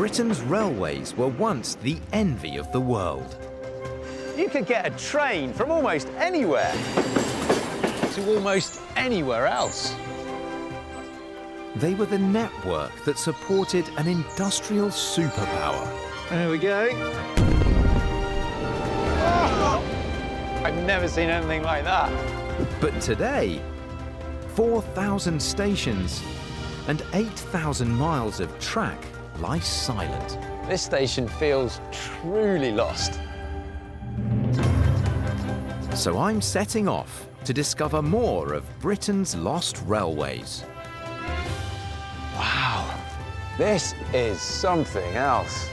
Britain's railways were once the envy of the world. You could get a train from almost anywhere to almost anywhere else. They were the network that supported an industrial superpower. There we go. Oh, I've never seen anything like that. But today, 4,000 stations and 8,000 miles of track lie silent. This station feels truly lost. So I'm setting off to discover more of Britain's lost railways. Wow, this is something else.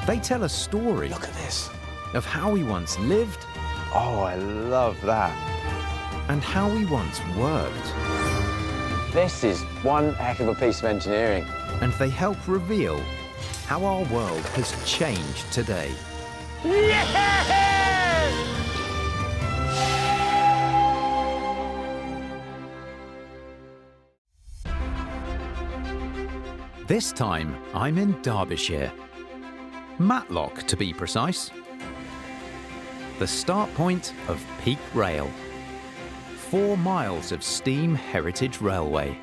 They tell a story. Look at this. Of how we once lived. Oh, I love that. And how we once worked. This is one heck of a piece of engineering. And they help reveal how our world has changed today. Yeah! This time, I'm in Derbyshire. Matlock, to be precise. The start point of Peak Rail. 4 miles of steam heritage railway.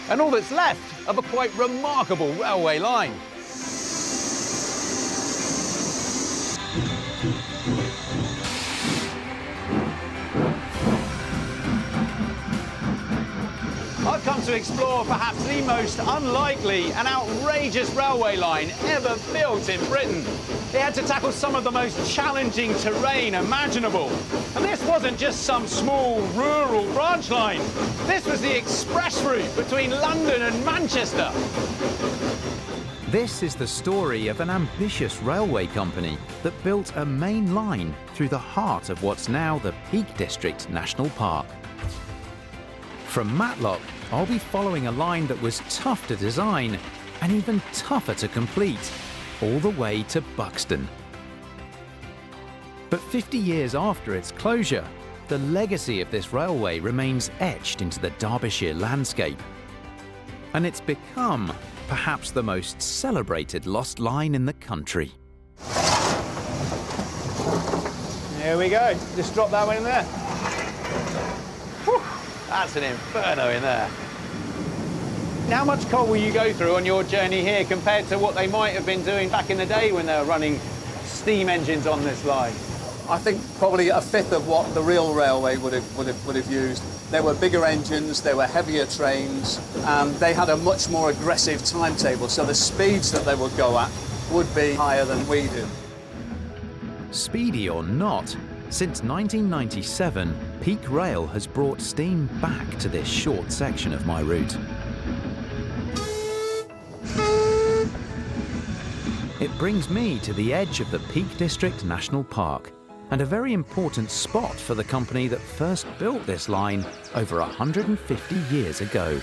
And all that's left of a quite remarkable railway line. I've come to explore perhaps the most unlikely and outrageous railway line ever built in Britain. It had to tackle some of the most challenging terrain imaginable. And this wasn't just some small rural branch line. This was the express route between London and Manchester. This is the story of an ambitious railway company that built a main line through the heart of what's now the Peak District National Park. From Matlock, I'll be following a line that was tough to design and even tougher to complete, all the way to Buxton. But 50 years after its closure, the legacy of this railway remains etched into the Derbyshire landscape. And it's become perhaps the most celebrated lost line in the country. Here we go. Just drop that one in there. Whew, that's an inferno in there. How much coal will you go through on your journey here compared to what they might have been doing back in the day when they were running steam engines on this line? I think probably a fifth of what the real railway would have used. There were bigger engines, there were heavier trains, and they had a much more aggressive timetable, so the speeds that they would go at would be higher than we did. Speedy or not, since 1997, Peak Rail has brought steam back to this short section of my route. It brings me to the edge of the Peak District National Park, and a very important spot for the company that first built this line over 150 years ago.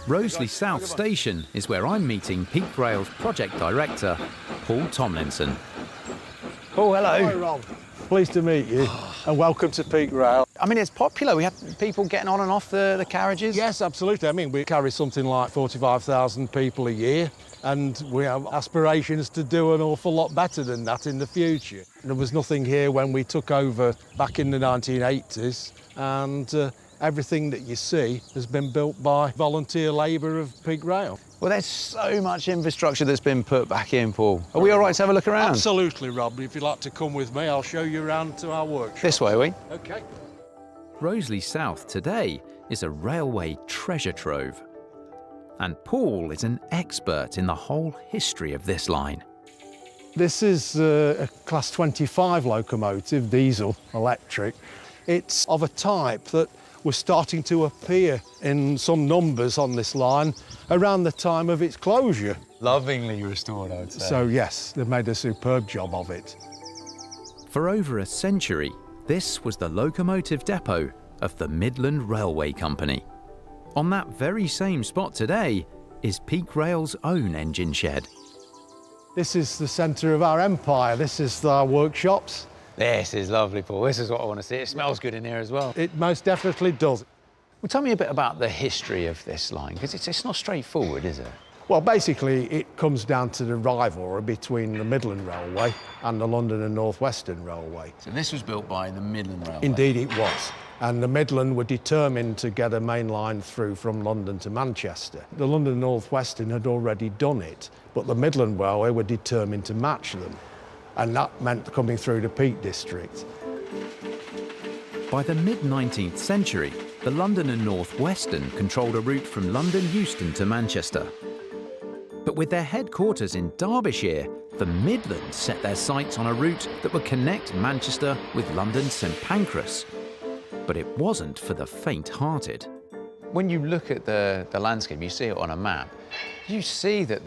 Rowsley South Station is where I'm meeting Peak Rail's project director, Paul Tomlinson. Oh, hello. Hi, Rob. Pleased to meet you, and welcome to Peak Rail. I mean, it's popular. We have people getting on and off the carriages. Yes, absolutely. I mean, we carry something like 45,000 people a year, and we have aspirations to do an awful lot better than that in the future. There was nothing here when we took over back in the 1980s, and everything that you see has been built by volunteer labour of Peak Rail. Well, there's so much infrastructure that's been put back in, Paul. Are we all right to have a look around? Absolutely, Rob. If you'd like to come with me, I'll show you around to our workshop. This way, are we? OK. Rowsley South today is a railway treasure trove. And Paul is an expert in the whole history of this line. This is a Class 25 locomotive, diesel, electric. It's of a type that was starting to appear in some numbers on this line around the time of its closure. Lovingly restored, I would say. So yes, they've made a superb job of it. For over a century, this was the locomotive depot of the Midland Railway Company. On that very same spot today is Peak Rail's own engine shed. This is the centre of our empire. This is our workshops. This is lovely, Paul. This is what I want to see. It smells good in here as well. It most definitely does. Well, tell me a bit about the history of this line, because it's not straightforward, is it? Well, basically, it comes down to the rivalry between the Midland Railway and the London and North Western Railway. So this was built by the Midland Railway? Indeed it was. And the Midland were determined to get a main line through from London to Manchester. The London and North Western had already done it, but the Midland Railway were determined to match them. And that meant coming through the Peak District. By the mid-19th century, the London and North Western controlled a route from London Euston to Manchester. But with their headquarters in Derbyshire, the Midlands set their sights on a route that would connect Manchester with London's St Pancras. But it wasn't for the faint-hearted. When you look at the landscape, you see it on a map, you see that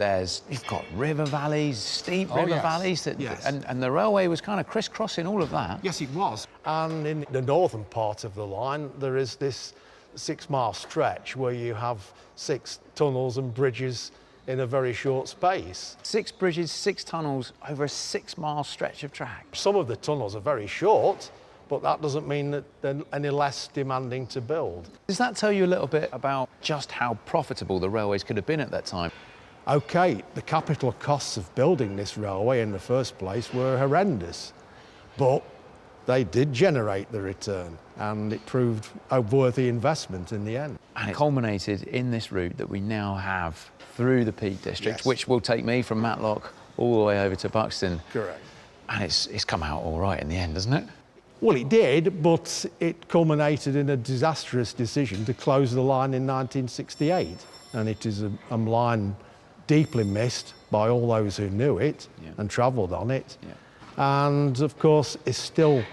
you've got river valleys, steep river valleys, and the railway was kind of crisscrossing all of that. Yes, it was. And in the northern part of the line, there is this 6-mile stretch where you have 6 tunnels and bridges in a very short space. 6 bridges, 6 tunnels over a 6-mile stretch of track. Some of the tunnels are very short, but that doesn't mean that they're any less demanding to build. Does that tell you a little bit about just how profitable the railways could have been at that time? OK, the capital costs of building this railway in the first place were horrendous, but they did generate the return, and it proved a worthy investment in the end. And it culminated in this route that we now have through the Peak District, Yes. which will take me from Matlock all the way over to Buxton. Correct. And it's come out all right in the end, doesn't it? Well, it did, but it culminated in a disastrous decision to close the line in 1968. And it is a line deeply missed by all those who knew it and travelled on it. Yeah. And, of course, it's still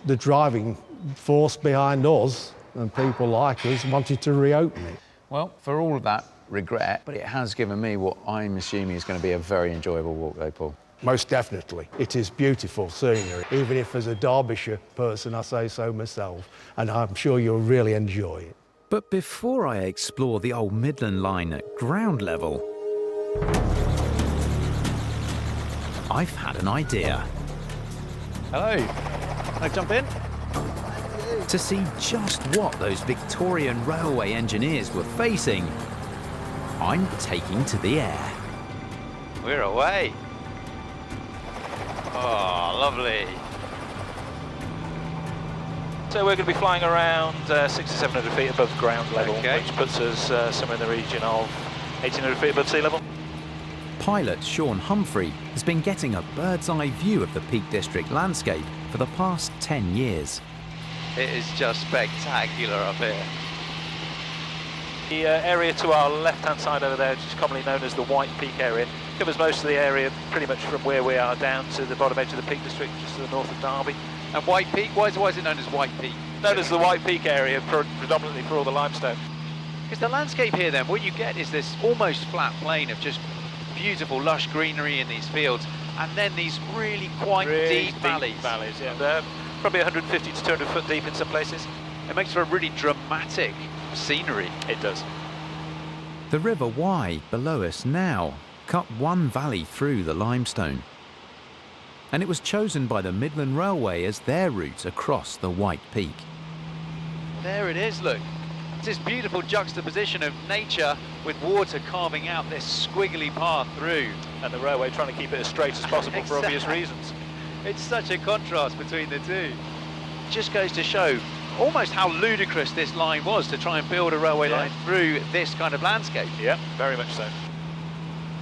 the driving force behind us, and people like us wanted to reopen it. Well, for all of that regret, but it has given me what I'm assuming is going to be a very enjoyable walk, though, Paul. Most definitely. It is beautiful scenery. Even if as a Derbyshire person, I say so myself, and I'm sure you'll really enjoy it. But before I explore the old Midland line at ground level, I've had an idea. Hello. Can I jump in? To see just what those Victorian railway engineers were facing, I'm taking to the air. We're away. Oh, lovely. So we're going to be flying around 600 to 700 feet above ground level, which puts us somewhere in the region of 1800 feet above sea level. Pilot Sean Humphrey has been getting a bird's-eye view of the Peak District landscape for the past 10 years. It is just spectacular up here. The area to our left-hand side over there, which is commonly known as the White Peak area, covers most of the area pretty much from where we are down to the bottom edge of the Peak District, just to the north of Derby. And White Peak, why is it known as White Peak? Known as the White Peak area, predominantly for all the limestone. Because the landscape here then, what you get is this almost flat plain of just beautiful lush greenery in these fields, and then these really quite deep valleys. Yeah. Probably 150 to 200 foot deep in some places. It makes for a really dramatic scenery. It does. The River Wye, below us now, cut one valley through the limestone. And it was chosen by the Midland Railway as their route across the White Peak. There it is, look. It's this beautiful juxtaposition of nature with water carving out this squiggly path through. And the railway trying to keep it as straight as possible for obvious reasons. It's such a contrast between the two. It just goes to show almost how ludicrous this line was to try and build a railway line through this kind of landscape. Yeah, very much so.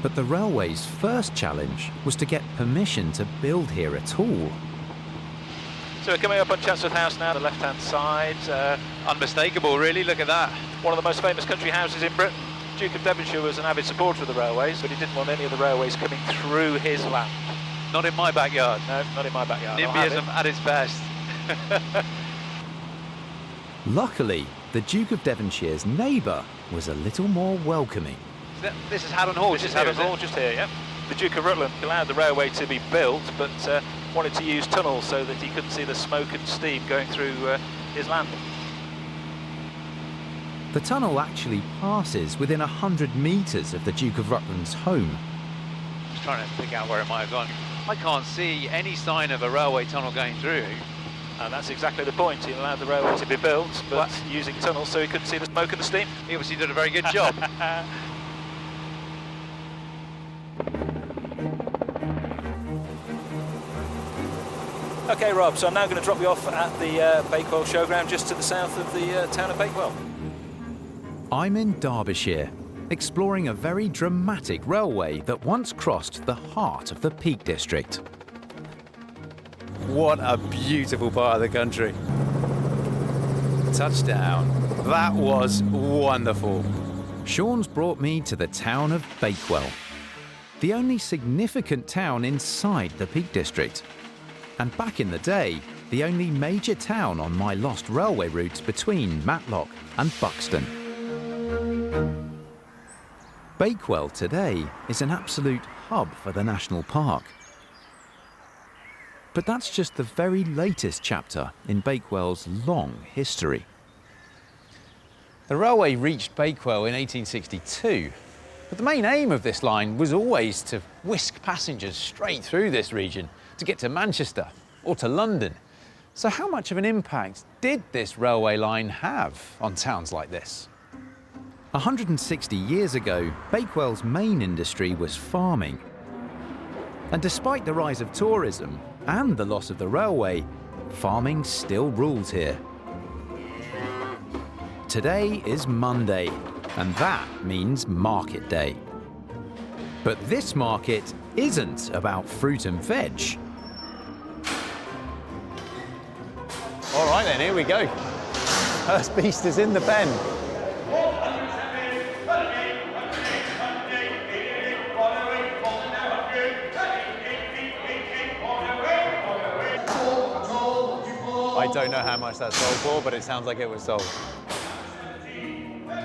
But the railway's first challenge was to get permission to build here at all. So we're coming up on Chatsworth House now, the left-hand side. Unmistakable, really, look at that. One of the most famous country houses in Britain. Duke of Derbyshire was an avid supporter of the railways, but he didn't want any of the railways coming through his land. Not in my backyard. No, not in my backyard. NIMBYism at its best. Luckily, the Duke of Devonshire's neighbour was a little more welcoming. This is Haddon Hall. This is Haddon Hall, just here, yeah. The Duke of Rutland allowed the railway to be built, but wanted to use tunnels so that he couldn't see the smoke and steam going through his land. The tunnel actually passes within 100 metres of the Duke of Rutland's home. Just trying to pick out where it might have gone. I can't see any sign of a railway tunnel going through. And that's exactly the point. He allowed the railway to be built, but using tunnels so he couldn't see the smoke and the steam. He obviously did a very good job. OK, Rob, so I'm now going to drop you off at the Bakewell showground just to the south of the town of Bakewell. I'm in Derbyshire, exploring a very dramatic railway that once crossed the heart of the Peak District. What a beautiful part of the country. Touchdown. That was wonderful. Sean's brought me to the town of Bakewell, the only significant town inside the Peak District. And back in the day, the only major town on my lost railway route between Matlock and Buxton. Bakewell today is an absolute hub for the national park. But that's just the very latest chapter in Bakewell's long history. The railway reached Bakewell in 1862, but the main aim of this line was always to whisk passengers straight through this region to get to Manchester or to London. So how much of an impact did this railway line have on towns like this? 160 years ago, Bakewell's main industry was farming. And despite the rise of tourism and the loss of the railway, farming still rules here. Today is Monday, and that means market day. But this market isn't about fruit and veg. All right then, here we go. First beast is in the pen. I don't know how much that sold for, but it sounds like it was sold.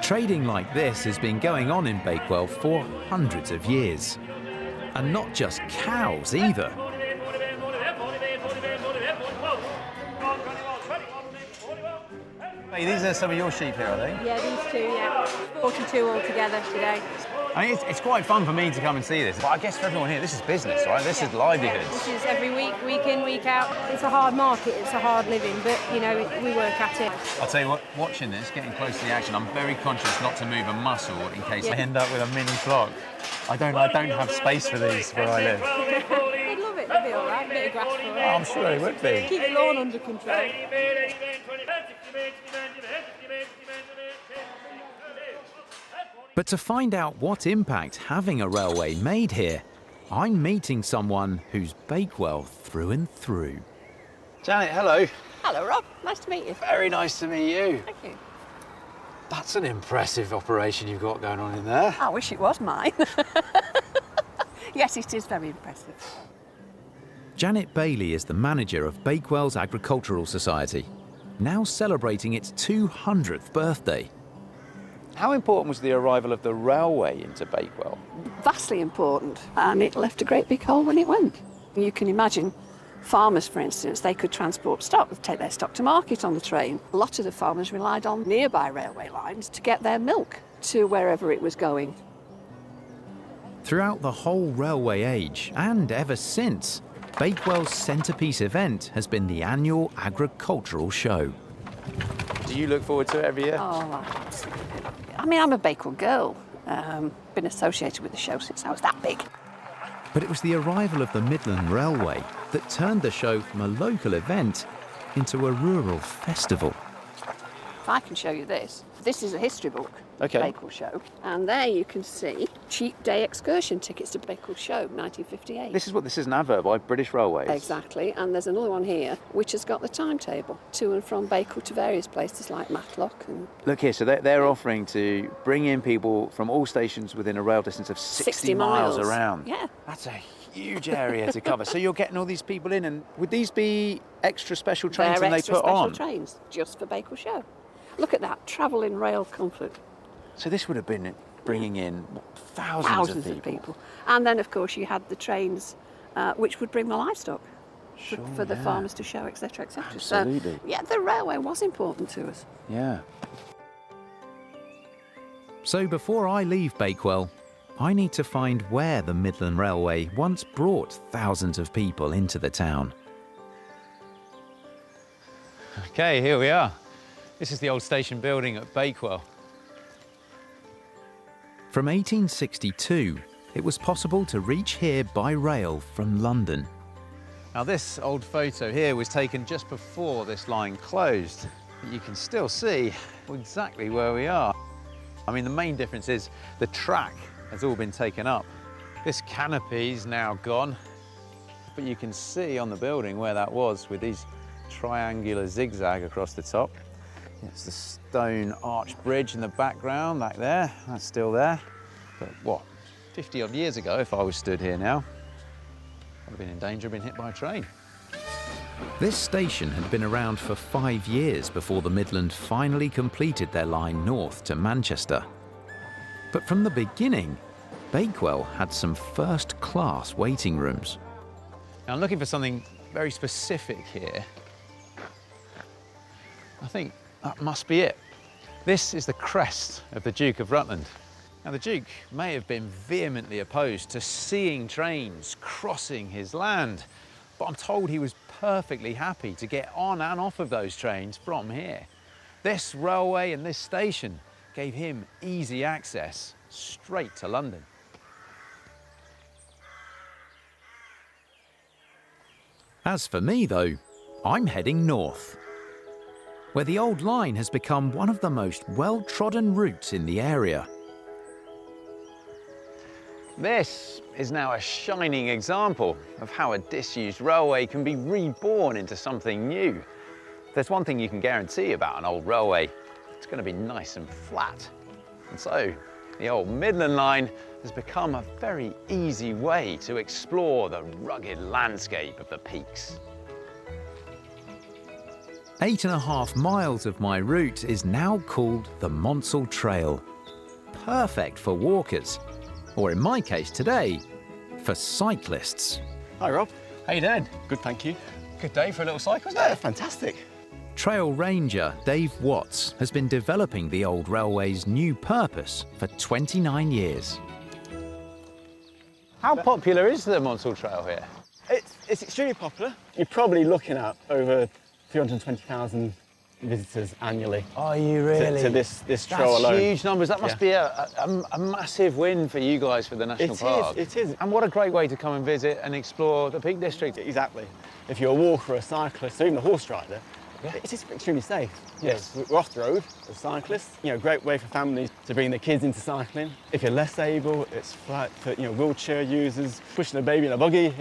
Trading like this has been going on in Bakewell for hundreds of years. And not just cows either. Hey, these are some of your sheep here, are they? Yeah, these two, yeah. 42 altogether today. I mean, it's quite fun for me to come and see this, but I guess for everyone here, this is business, right? This is livelihoods. This is every week, week in, week out. It's a hard market, it's a hard living, but, you know, we work at it. I'll tell you what, watching this, getting close to the action, I'm very conscious not to move a muscle in case I end up with a mini flock. I don't have space for these where I live. They'd love it, they'd be all right, bit of grass for it. Oh, I'm sure they would be. Keep the lawn under control. But to find out what impact having a railway made here, I'm meeting someone who's Bakewell through and through. Janet, hello. Hello, Rob. Nice to meet you. Very nice to meet you. Thank you. That's an impressive operation you've got going on in there. I wish it was mine. Yes, it is very impressive. Janet Bailey is the manager of Bakewell's Agricultural Society, now celebrating its 200th birthday. How important was the arrival of the railway into Bakewell? Vastly important, and it left a great big hole when it went. You can imagine farmers, for instance, they could transport stock, take their stock to market on the train. A lot of the farmers relied on nearby railway lines to get their milk to wherever it was going. Throughout the whole railway age, and ever since, Bakewell's centrepiece event has been the annual agricultural show. Do you look forward to it every year? Oh, absolutely. I mean, I'm a Bakewell girl. Been associated with the show since I was that big. But it was the arrival of the Midland Railway that turned the show from a local event into a rural festival. If I can show you this. This is a history book, Okay. Bakewell Show. And there you can see cheap day excursion tickets to Bakewell Show, 1958. This is an advert by British Railways. Exactly, and there's another one here which has got the timetable to and from Bakewell to various places like Matlock. And Look here, so they're offering to bring in people from all stations within a rail distance of 60 miles around. Yeah. That's a huge area to cover. So you're getting all these people in, and would these be extra special trains They're that they extra put special on? trains just for Bakewell Show. Look at that, travel in rail comfort. So this would have been bringing in thousands of people. And then, of course, you had the trains which would bring the livestock for the yeah. farmers to show, etc., etc. Absolutely. So, yeah, the railway was important to us. Yeah. So before I leave Bakewell, I need to find where the Midland Railway once brought thousands of people into the town. Okay, here we are. This is the old station building at Bakewell. From 1862, it was possible to reach here by rail from London. Now this old photo here was taken just before this line closed. But you can still see exactly where we are. I mean, the main difference is the track has all been taken up. This canopy's now gone, but you can see on the building where that was with these triangular zigzag across the top. It's the stone arch bridge in the background back there. That's still there. But what, 50 odd years ago, if I was stood here now, I'd have been in danger of being hit by a train. This station had been around for 5 years before the Midland finally completed their line north to Manchester. But from the beginning, Bakewell had some first-class waiting rooms. Now I'm looking for something very specific here. I think that must be it. This is the crest of the Duke of Rutland. Now the Duke may have been vehemently opposed to seeing trains crossing his land, but I'm told he was perfectly happy to get on and off of those trains from here. This railway and this station gave him easy access straight to London. As for me, though, I'm heading north, where the old line has become one of the most well-trodden routes in the area. This is now a shining example of how a disused railway can be reborn into something new. There's one thing you can guarantee about an old railway: it's going to be nice and flat. And so the old Midland line has become a very easy way to explore the rugged landscape of the peaks. 8.5 miles of my route is now called the Monsal Trail. Perfect for walkers, or in my case today, for cyclists. Hi Rob. How you doing? Good, thank you. Good day for a little cycle, isn't it? Fantastic. Trail ranger Dave Watts has been developing the old railway's new purpose for 29 years. How popular is the Monsal Trail here? It's extremely popular. You're probably looking at over 320,000 visitors annually. Are you really? To this trail alone. That's huge numbers. That must be a massive win for you guys for the National Park. It is. And what a great way to come and visit and explore the Peak District. Exactly. If you're a walker, a cyclist, or even a horse rider, it is extremely safe. Yes. We're off the road as cyclists. Great way for families to bring their kids into cycling. If you're less able, it's flat for wheelchair users, pushing a baby in a buggy.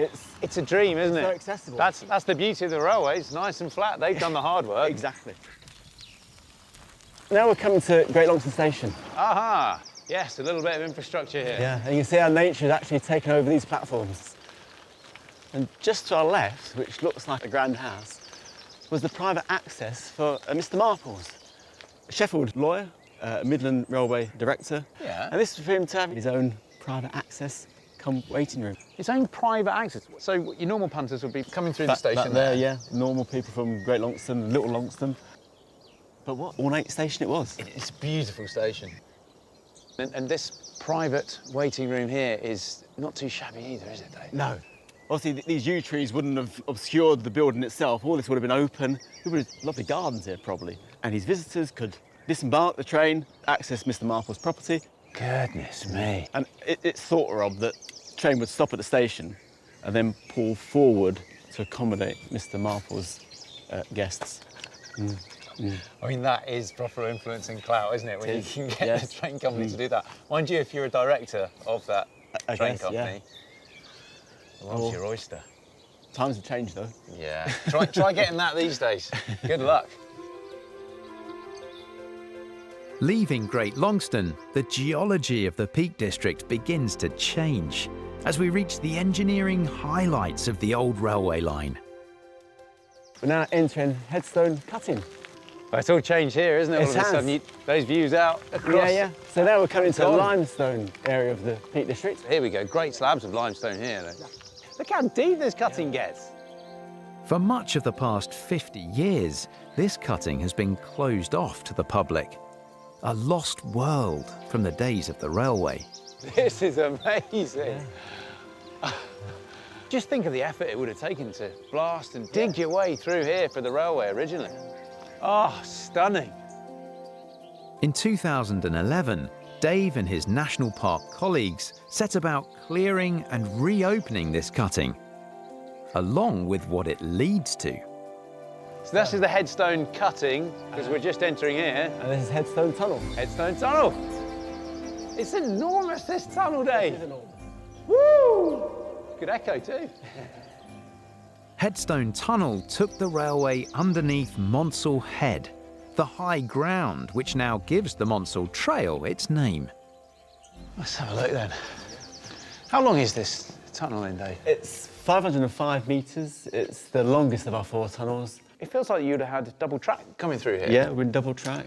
It's a dream, isn't it? So accessible. That's the beauty of the railway. It's nice and flat. They've done the hard work. Exactly. Now we're coming to Great Longston Station. Aha! Yes, a little bit of infrastructure here. Yeah, and you can see how nature has actually taken over these platforms. And just to our left, which looks like a grand house, was the private access for Mr. Marples, a Sheffield lawyer, a Midland Railway director. Yeah. And this was for him to have his own private access come waiting room. Its own private access. So your normal punters would be coming through the station there, yeah. Normal people from Great Longston, Little Longston. But what ornate station it was. It's a beautiful station. And this private waiting room here is not too shabby either, is it, Dave? No. Obviously, these yew trees wouldn't have obscured the building itself. All this would have been open. There would have lovely gardens here, probably. And his visitors could disembark the train, access Mr. Marple's property. Goodness me. And it's thought, Rob, that the train would stop at the station and then pull forward to accommodate Mr. Marple's guests. I mean, that is proper influence and clout, isn't it? When you can get the train company to do that. Mind you, if you're a director of that train company, well, that's your oyster. Times have changed, though. Yeah. Try getting that these days. Good luck. Leaving Great Longston, the geology of the Peak District begins to change as we reach the engineering highlights of the old railway line. We're now entering Headstone cutting. Well, it's all changed here, isn't it? All of a sudden, those views out across. Yeah. So now we're coming to the limestone area of the Peak District. Here we go. Great slabs of limestone here. Look how deep this cutting gets. For much of the past 50 years, this cutting has been closed off to the public. A lost world from the days of the railway. This is amazing. Yeah. Just think of the effort it would have taken to blast and dig your way through here for the railway originally. Oh, stunning. In 2011, Dave and his national park colleagues set about clearing and reopening this cutting, along with what it leads to. So this is the Headstone cutting, because we're just entering here. And this is Headstone Tunnel. Headstone Tunnel. It's enormous, this tunnel, Dave. Woo! Good echo too. Headstone Tunnel took the railway underneath Monsal Head, the high ground which now gives the Monsal Trail its name. Let's have a look then. How long is this tunnel then, Dave? It's 505 metres. It's the longest of our 4 tunnels. It feels like you'd have had double track coming through here. Yeah, we're in double track.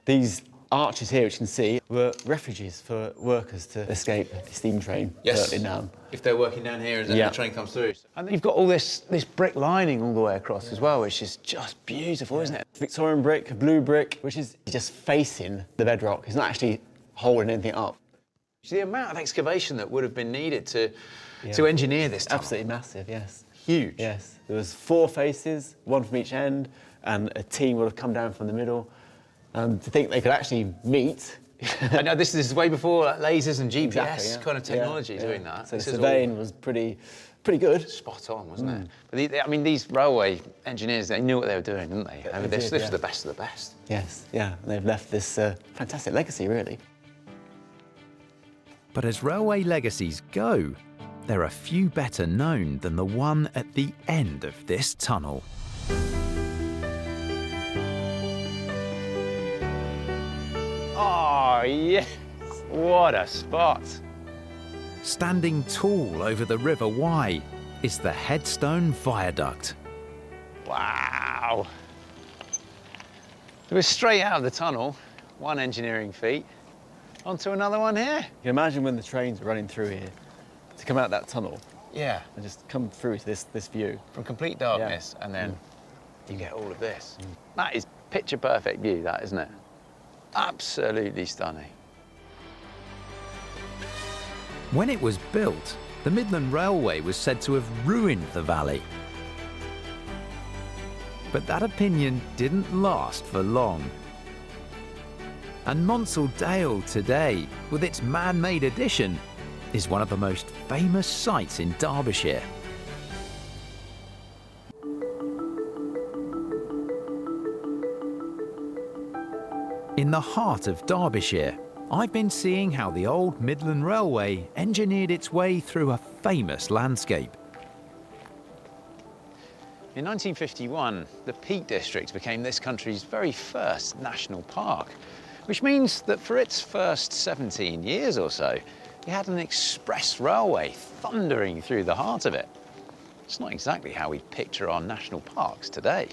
These arches here, which you can see, were refuges for workers to escape the steam train. Yes. In down. If they're working down here and then Yeah. the train comes through. And you've got all this brick lining all the way across as well, which is just beautiful, isn't it? Victorian brick, blue brick, which is just facing the bedrock. It's not actually holding anything up. The amount of excavation that would have been needed to engineer this tunnel. Absolutely massive, yes. Huge. Yes. There was 4 faces, 1 from each end, and a team would have come down from the middle. To think they could actually meet. I know this is way before lasers and GPS Exactly, yeah. kind of technology Yeah, doing yeah. that. So This the is surveying was pretty good. spot on, wasn't it? But I mean, these railway engineers, they knew what they were doing, didn't they? I mean, They this did, was yeah. the best of the best. Yes, yeah. And they've left this fantastic legacy, really. But as railway legacies go, there are few better known than the one at the end of this tunnel. Oh, yes. What a spot. Standing tall over the River Wye is the Headstone Viaduct. Wow. It was straight out of the tunnel, one engineering feat, onto another one here. You can imagine when the trains are running through here, to come out that tunnel Yeah. and just come through to this view. From complete darkness, and then you get all of this. That is picture perfect view, that, isn't it? Absolutely stunning. When it was built, the Midland Railway was said to have ruined the valley. But that opinion didn't last for long. And Monsal Dale today, with its man-made addition, is one of the most famous sights in Derbyshire. In the heart of Derbyshire, I've been seeing how the old Midland Railway engineered its way through a famous landscape. In 1951, the Peak District became this country's very first national park, which means that for its first 17 years or so, it had an express railway thundering through the heart of it. It's not exactly how we picture our national parks today.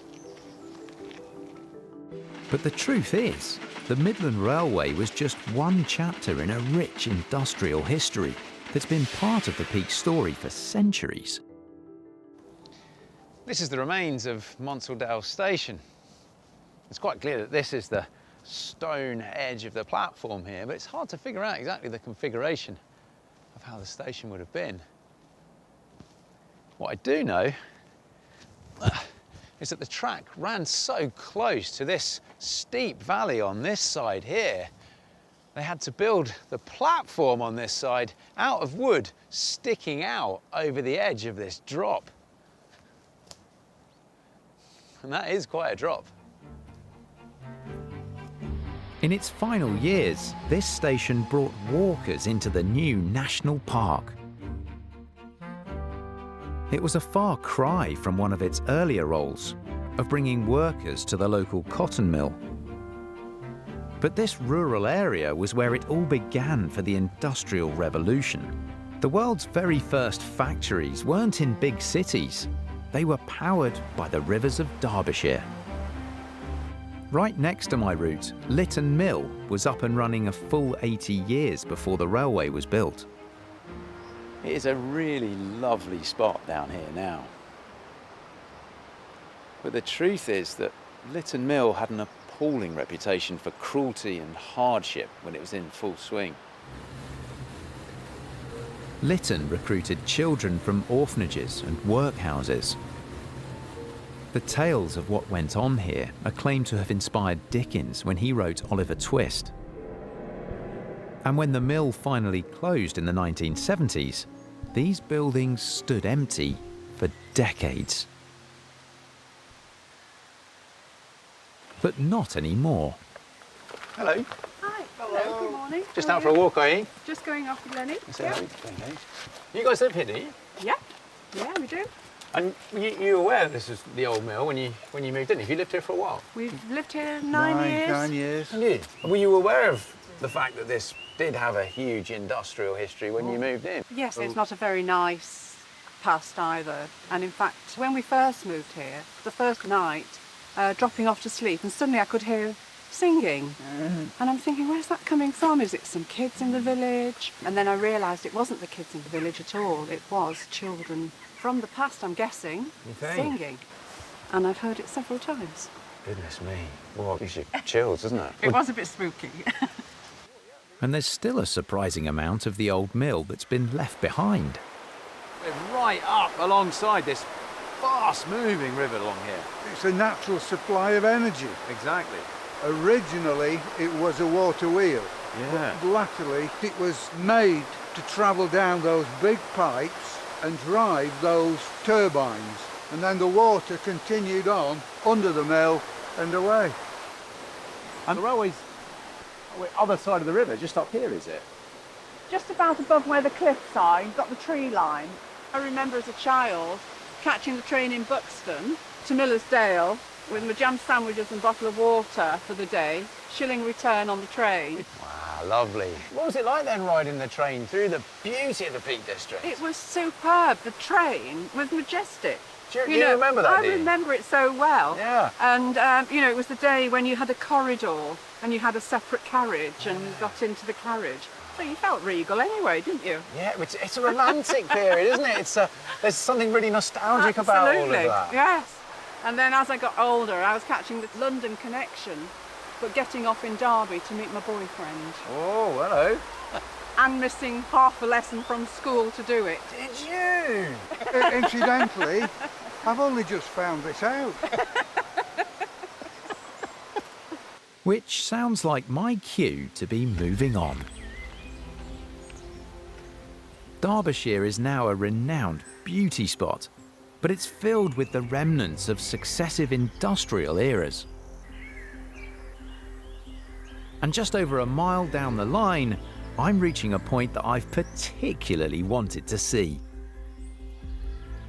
But the truth is, the Midland Railway was just one chapter in a rich industrial history that's been part of the Peak story for centuries. This is the remains of Monsal Dale Station. It's quite clear that this is the stone edge of the platform here, but it's hard to figure out exactly the configuration of how the station would have been. What I do know is that the track ran so close to this steep valley on this side here, they had to build the platform on this side out of wood, sticking out over the edge of this drop. And that is quite a drop. In its final years, this station brought walkers into the new national park. It was a far cry from one of its earlier roles, of bringing workers to the local cotton mill. But this rural area was where it all began for the Industrial Revolution. The world's very first factories weren't in big cities. They were powered by the rivers of Derbyshire. Right next to my route, Lytton Mill was up and running a full 80 years before the railway was built. It is a really lovely spot down here now. But the truth is that Lytton Mill had an appalling reputation for cruelty and hardship when it was in full swing. Lytton recruited children from orphanages and workhouses. The tales of what went on here are claimed to have inspired Dickens when he wrote Oliver Twist. And when the mill finally closed in the 1970s, these buildings stood empty for decades. But not anymore. Hello. Hi. Hello. Good morning. Just How out are for a you? walk, are you? Just going off with Lenny. You guys live here, do you? Yeah. Yeah, we do. And you were aware this was the old mill when you moved in? Have you lived here for a while? We've lived here 9 years. 9 years. Have you? Were you aware of the fact that this did have a huge industrial history when you moved in? Yes, it's not a very nice past either. And in fact, when we first moved here, the first night, dropping off to sleep, and suddenly I could hear singing. And I'm thinking, where's that coming from? Is it some kids in the village? And then I realised it wasn't the kids in the village at all. It was children from the past, I'm guessing, singing. And I've heard it several times. Goodness me. Well, it gives you chills, doesn't it? It was a bit spooky. And there's still a surprising amount of the old mill that's been left behind. We're right up alongside this fast-moving river along here. It's a natural supply of energy. Exactly. Originally, it was a water wheel. Yeah. But latterly, it was made to travel down those big pipes and drive those turbines. And then the water continued on under the mill and away. And the railway's other side of the river, just up here, is it? Just about above where the cliffs are, you've got the tree line. I remember as a child catching the train in Buxton to Millersdale with my jam sandwiches and bottle of water for the day, shilling return on the train. Wow, lovely. What was it like then riding the train through the beauty of the Peak District? It was superb. The train was majestic. Do you remember that, I do you? remember it so well. Yeah. And, it was the day when you had a corridor and you had a separate carriage and you got into the carriage. So you felt regal anyway, didn't you? Yeah, it's a romantic period, isn't it? There's something really nostalgic about all of that. Yes. And then as I got older, I was catching the London connection, but getting off in Derby to meet my boyfriend. Oh, hello. And missing half a lesson from school to do it. Did you? Incidentally, I've only just found this out. Which sounds like my cue to be moving on. Derbyshire is now a renowned beauty spot, but it's filled with the remnants of successive industrial eras. And just over a mile down the line, I'm reaching a point that I've particularly wanted to see.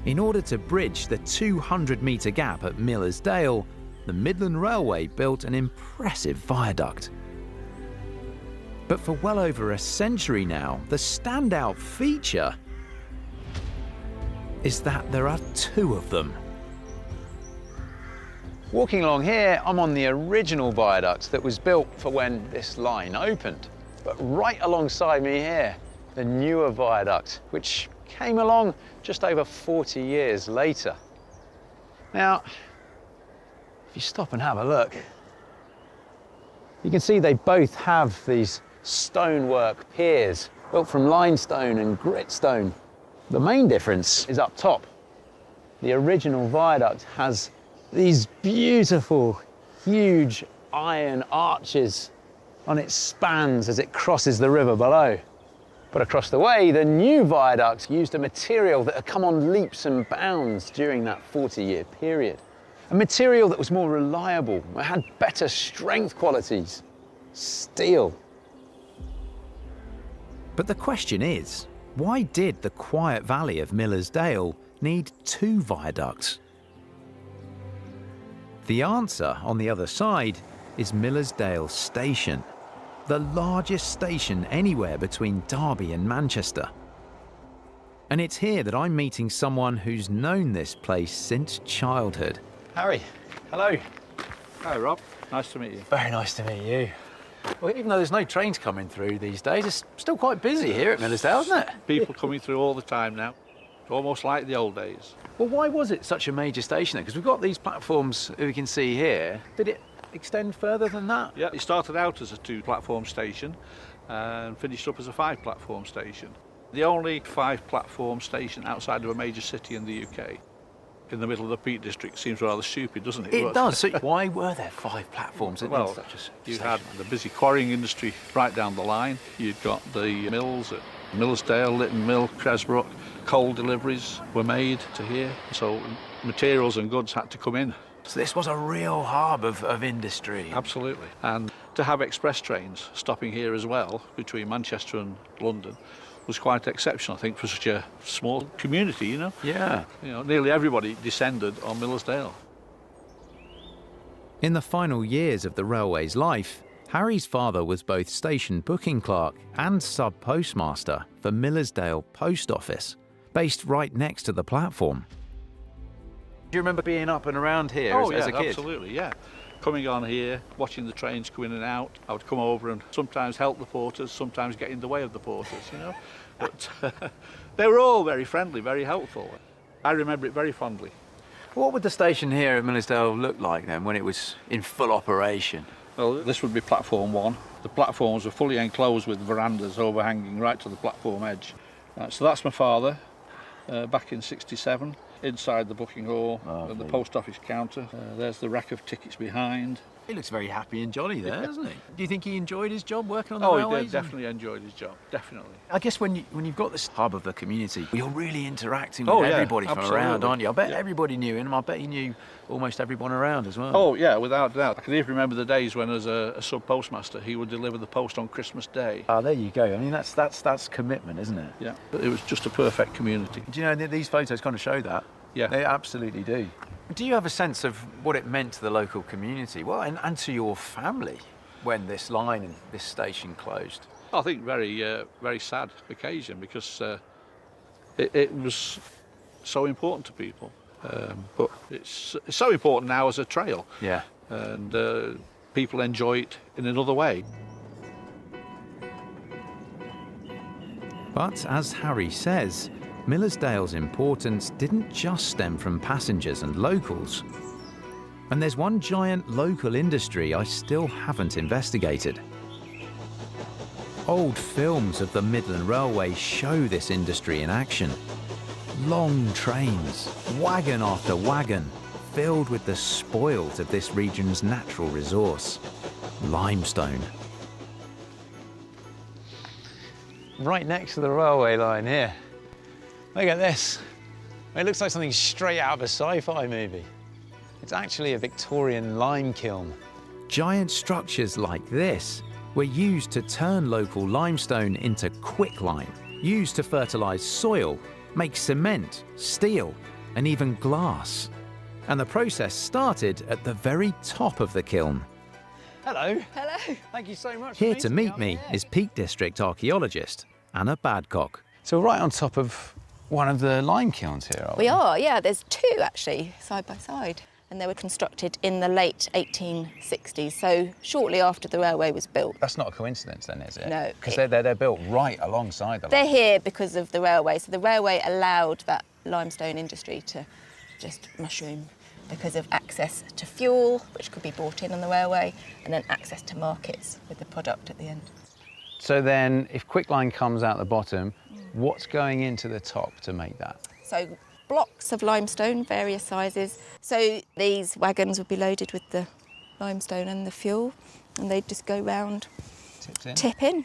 In order to bridge the 200-metre gap at Millersdale, the Midland Railway built an impressive viaduct. But for well over a century now, the standout feature is that there are two of them. Walking along here, I'm on the original viaduct that was built for when this line opened. But right alongside me here, the newer viaduct, which came along just over 40 years later. Now, if you stop and have a look, you can see they both have these stonework piers built from limestone and gritstone. The main difference is up top. The original viaduct has these beautiful, huge iron arches on its spans as it crosses the river below. But across the way, the new viaduct used a material that had come on leaps and bounds during that 40-year period. A material that was more reliable, it had better strength qualities. Steel. But the question is, why did the quiet valley of Millersdale need two viaducts? The answer on the other side is Millersdale Station, the largest station anywhere between Derby and Manchester. And it's here that I'm meeting someone who's known this place since childhood. Harry, hello. Hi, Rob. Nice to meet you. Very nice to meet you. Well, even though there's no trains coming through these days, it's still quite busy here at Millersdale, isn't it? People coming through all the time now. It's almost like the old days. Well, why was it such a major station then? Because we've got these platforms that we can see here. Did it extend further than that? Yeah, it started out as a 2-platform station and finished up as a 5-platform station. The only 5-platform station outside of a major city in the UK. in the middle of the Peak District seems rather stupid, doesn't it? It does. So why were there 5 platforms? Well, you had the busy quarrying industry right down the line. You'd got the mills at Millersdale, Lytton Mill, Cresbrook. Coal deliveries were made to here, so materials and goods had to come in. So this was a real hub of industry. Absolutely. And to have express trains stopping here as well, between Manchester and London, was quite exceptional, I think, for such a small community, you know? Yeah. You know, nearly everybody descended on Millersdale. In the final years of the railway's life, Harry's father was both station booking clerk and sub-postmaster for Millersdale Post Office, based right next to the platform. Do you remember being up and around here as a kid? Absolutely, yeah. Coming on here, watching the trains come in and out. I would come over and sometimes help the porters, sometimes get in the way of the porters, you know. But they were all very friendly, very helpful. I remember it very fondly. What would the station here at Millersdale look like then when it was in full operation? Well, this would be platform 1. The platforms were fully enclosed with verandas overhanging right to the platform edge. So that's my father, back in '67. Inside the booking hall and the post office counter. There's the rack of tickets behind. He looks very happy and jolly there, doesn't he? Do you think he enjoyed his job working on the railways? railways? Oh, he did, definitely enjoyed his job, definitely. I guess when you've got this hub of the community, you're really interacting with everybody from around, aren't you? I bet everybody knew him, I bet he knew almost everyone around as well. Oh, yeah, without doubt. I can even remember the days when, as a sub-postmaster, he would deliver the post on Christmas Day. Ah, there you go. I mean, that's commitment, isn't it? Yeah, it was just a perfect community. Do you know, these photos kind of show that? Yeah. They absolutely do. Do you have a sense of what it meant to the local community, well, and to your family when this line and this station closed? I think very sad occasion because it was so important to people. But it's so important now as a trail. Yeah. And people enjoy it in another way. But as Harry says, Millersdale's importance didn't just stem from passengers and locals. And there's one giant local industry I still haven't investigated. Old films of the Midland Railway show this industry in action. Long trains, wagon after wagon, filled with the spoils of this region's natural resource, limestone. Right next to the railway line here. Look at this. It looks like something straight out of a sci-fi movie. It's actually a Victorian lime kiln. Giant structures like this were used to turn local limestone into quicklime, used to fertilise soil, make cement, steel, and even glass. And the process started at the very top of the kiln. Hello. Hello. Thank you so much. Here to meet me is Peak District archaeologist Anna Badcock. So right on top of one of the lime kilns here, are we? We are, yeah. There's 2 actually, side by side. And they were constructed in the late 1860s, so shortly after the railway was built. That's not a coincidence then, is it? No. Because they're built right alongside the line. They're here because of the railway. So the railway allowed that limestone industry to just mushroom because of access to fuel, which could be brought in on the railway, and then access to markets with the product at the end. So then, if quicklime comes out the bottom, what's going into the top to make that? So blocks of limestone, various sizes. So these wagons would be loaded with the limestone and the fuel, and they'd just go round, tip in.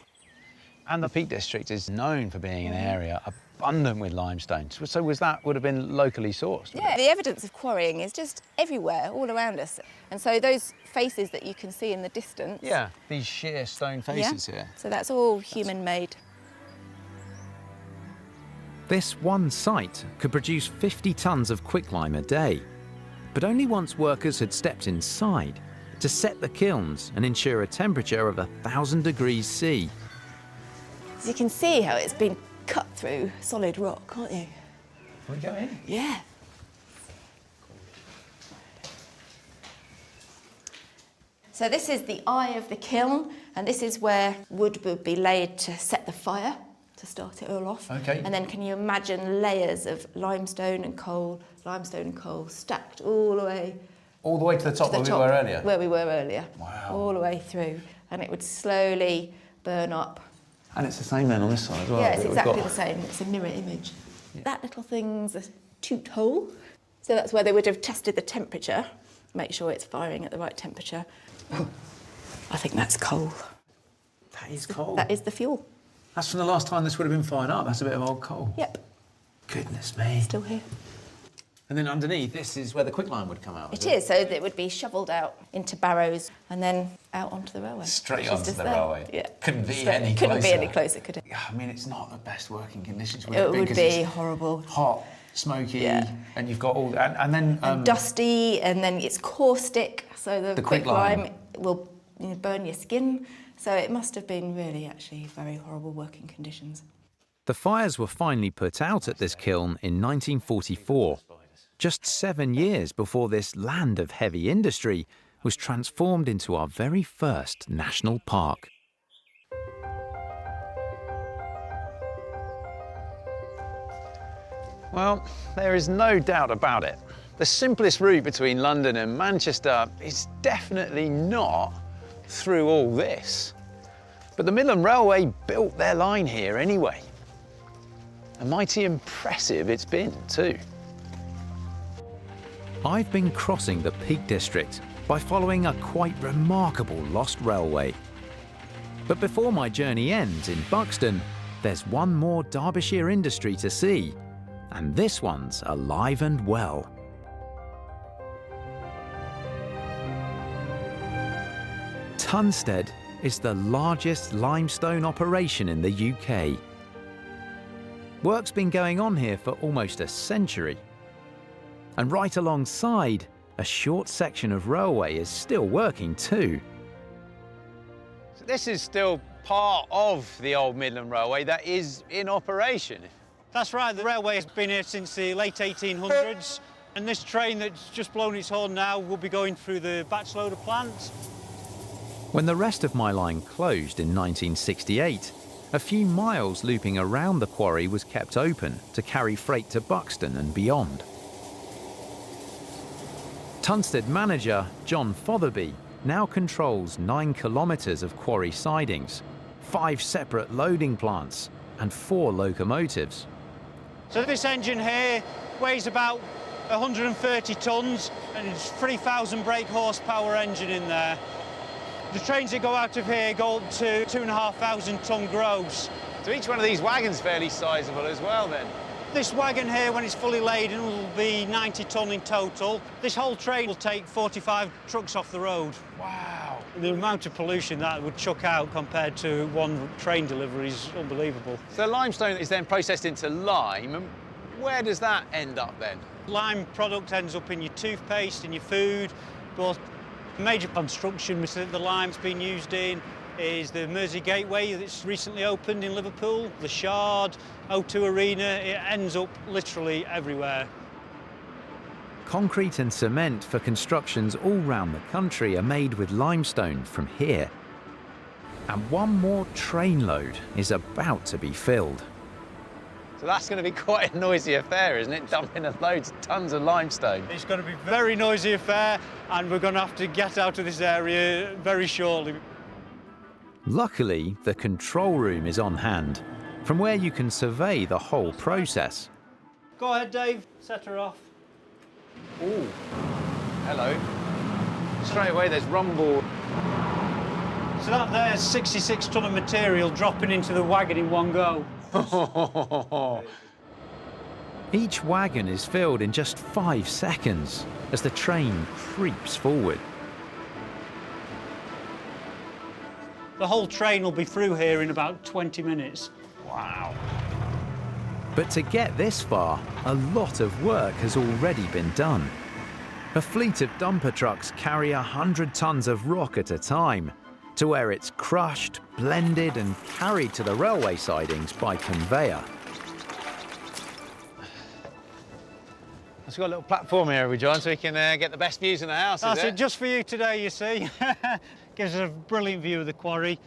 And the Peak District is known for being an area abundant with limestone. So would have been locally sourced? Yeah, the evidence of quarrying is just everywhere, all around us. And so those faces that you can see in the distance... Yeah, these sheer stone faces here. So that's all human-made. This one site could produce 50 tonnes of quicklime a day, but only once workers had stepped inside to set the kilns and ensure a temperature of 1,000 degrees C. So you can see how it's been cut through solid rock, can't you? Can we go in? Yeah. So this is the eye of the kiln, and this is where wood would be laid to set the fire, to start it all off. Okay. And then can you imagine layers of limestone and coal stacked all the way... All the way to the top where we were earlier? Where we were earlier. Wow. All the way through. And it would slowly burn up. And it's the same then on this side as well? Yeah, it's exactly the same. It's a mirror image. Yeah. That little thing's a toot hole. So that's where they would have tested the temperature, make sure it's firing at the right temperature. I think that's coal. That is coal. That is the fuel. That's from the last time this would have been fired up. That's a bit of old coal. Yep. Goodness me. Still here. And then underneath, this is where the quicklime would come out. It is, so it would be shovelled out into barrows and then out onto the railway. Straight onto the railway. Yeah. Couldn't be any closer. Couldn't be any closer, could it? Yeah, I mean, it's not the best working conditions. It would be horrible. Hot, smoky, and you've got all... And then... dusty, and then it's caustic, so the quicklime will burn your skin. So it must have been really, actually, very horrible working conditions. The fires were finally put out at this kiln in 1944, just 7 years before this land of heavy industry was transformed into our very first national park. Well, there is no doubt about it. The simplest route between London and Manchester is definitely not through all this. But the Midland Railway built their line here anyway. And mighty impressive it's been too. I've been crossing the Peak District by following a quite remarkable lost railway. But before my journey ends in Buxton, there's one more Derbyshire industry to see, and this one's alive and well. Tunstead is the largest limestone operation in the UK. Work's been going on here for almost a century. And right alongside, a short section of railway is still working too. So this is still part of the old Midland Railway that is in operation. That's right, the railway has been here since the late 1800s, and this train that's just blown its horn now will be going through the batch loader plant. When the rest of my line closed in 1968, a few miles looping around the quarry was kept open to carry freight to Buxton and beyond. Tunstead manager John Fotherby now controls 9 kilometres of quarry sidings, 5 separate loading plants and 4 locomotives. So this engine here weighs about 130 tonnes and it's 3,000 brake horsepower engine in there. The trains that go out of here go up to 2,500 tonne gross. So each one of these wagons fairly sizable as well then? This wagon here, when it's fully laden, will be 90 tonne in total. This whole train will take 45 trucks off the road. Wow. The amount of pollution that would chuck out compared to one train delivery is unbelievable. So limestone is then processed into lime, and where does that end up then? Lime product ends up in your toothpaste, in your food, but major construction that the lime's been used in is the Mersey Gateway that's recently opened in Liverpool, the Shard, O2 Arena. It ends up literally everywhere. Concrete and cement for constructions all round the country are made with limestone from here. And one more train load is about to be filled. So that's going to be quite a noisy affair, isn't it? Dumping loads, tons of limestone. It's going to be a very noisy affair, and we're going to have to get out of this area very shortly. Luckily, the control room is on hand, from where you can survey the whole process. Go ahead, Dave. Set her off. Ooh. Hello. Straight away, there's rumble. So that there's 66 tonne of material dropping into the wagon in one go. Each wagon is filled in just 5 seconds as the train creeps forward. The whole train will be through here in about 20 minutes. Wow. But to get this far, a lot of work has already been done. A fleet of dumper trucks carry 100 tons of rock at a time, to where it's crushed, blended and carried to the railway sidings by conveyor. So we've got a little platform here, have we, John, so we can get the best views in the house, That's is it, just for you today, you see. Gives us a brilliant view of the quarry.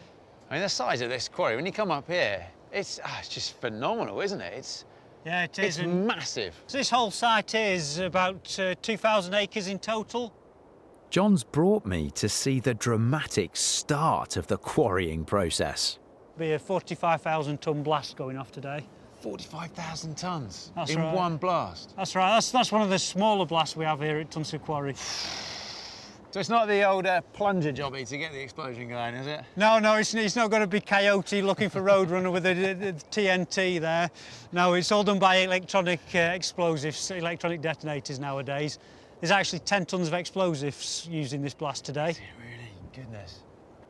I mean, the size of this quarry, when you come up here, it's just phenomenal, isn't it? Yeah, it is. It's massive. So this whole site is about 2,000 acres in total. John's brought me to see the dramatic start of the quarrying process. Be a 45,000 tonne blast going off today. 45,000 tonnes That's in right. one blast. That's right, that's one of the smaller blasts we have here at Tunstead Quarry. So it's not the old plunger jobby to get the explosion going, is it? No, it's not going to be Coyote looking for Roadrunner with the TNT there. No, it's all done by electronic explosives, electronic detonators nowadays. There's actually 10 tonnes of explosives used in this blast today. Really? Goodness.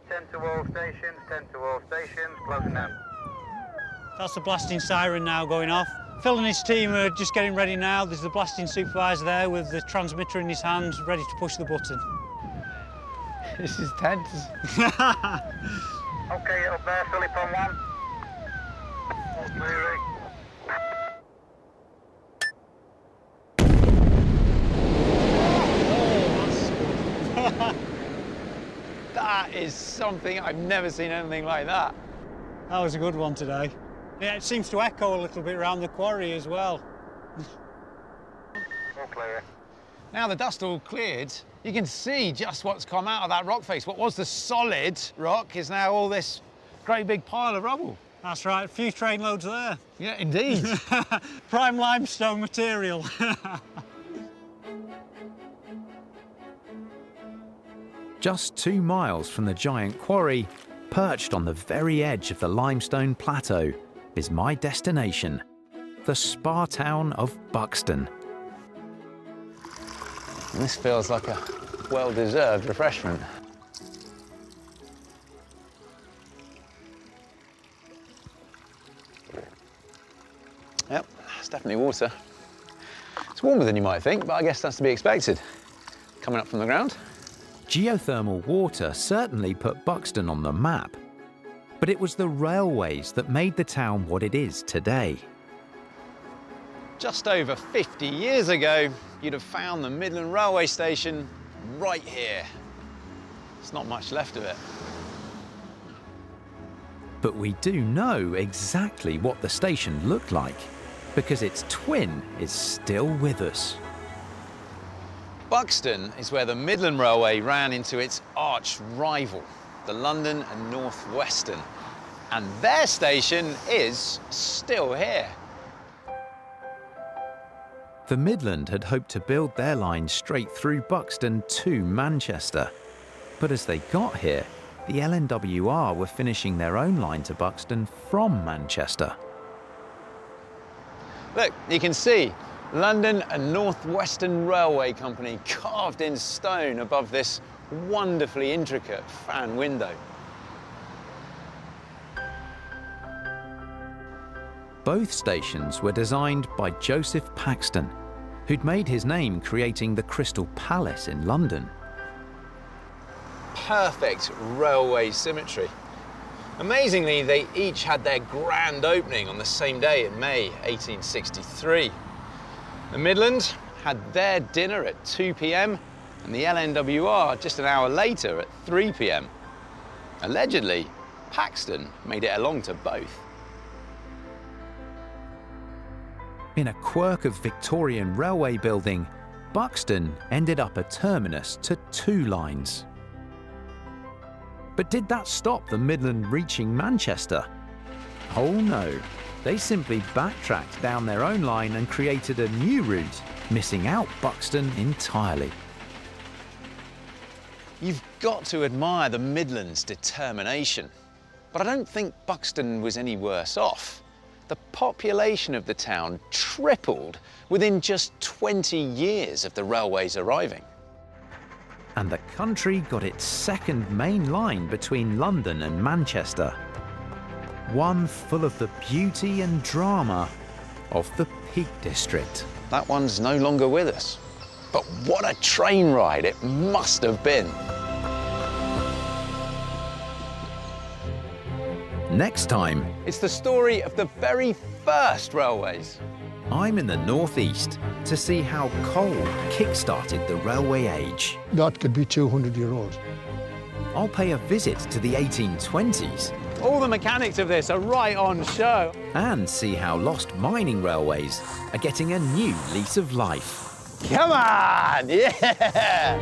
10 to all stations, 10 to all stations, closing down. That's the blasting siren now going off. Phil and his team are just getting ready now. There's the blasting supervisor there with the transmitter in his hand, ready to push the button. This is tense. Okay, up there, Philip on one. All clear. That is something, I've never seen anything like that. That was a good one today. Yeah, it seems to echo a little bit around the quarry as well. All clear. Now the dust all cleared, you can see just what's come out of that rock face. What was the solid rock is now all this great big pile of rubble. That's right, a few train loads there. Yeah, indeed. Prime limestone material. Just 2 miles from the giant quarry, perched on the very edge of the limestone plateau, is my destination, the spa town of Buxton. And this feels like a well-deserved refreshment. Yep, it's definitely water. It's warmer than you might think, but I guess that's to be expected. Coming up from the ground. Geothermal water certainly put Buxton on the map, but it was the railways that made the town what it is today. Just over 50 years ago, you'd have found the Midland Railway station right here. There's not much left of it. But we do know exactly what the station looked like, because its twin is still with us. Buxton is where the Midland Railway ran into its arch rival, the London and North Western, and their station is still here. The Midland had hoped to build their line straight through Buxton to Manchester, but as they got here, the LNWR were finishing their own line to Buxton from Manchester. Look, you can see London and North Western Railway Company carved in stone above this wonderfully intricate fan window. Both stations were designed by Joseph Paxton, who'd made his name creating the Crystal Palace in London. Perfect railway symmetry. Amazingly, they each had their grand opening on the same day in May 1863. The Midland had their dinner at 2 p.m. and the LNWR just an hour later at 3 p.m. Allegedly, Paxton made it along to both. In a quirk of Victorian railway building, Buxton ended up a terminus to 2 lines. But did that stop the Midland reaching Manchester? Oh no, they simply backtracked down their own line and created a new route, missing out Buxton entirely. You've got to admire the Midland's determination, but I don't think Buxton was any worse off. The population of the town tripled within just 20 years of the railways arriving. And the country got its second main line between London and Manchester. One full of the beauty and drama of the Peak District. That one's no longer with us. But what a train ride it must have been. Next time, it's the story of the very first railways. I'm in the northeast to see how coal kick-started the railway age. That could be 200 years old. I'll pay a visit to the 1820s. All the mechanics of this are right on show. And see how lost mining railways are getting a new lease of life. Come on, yeah!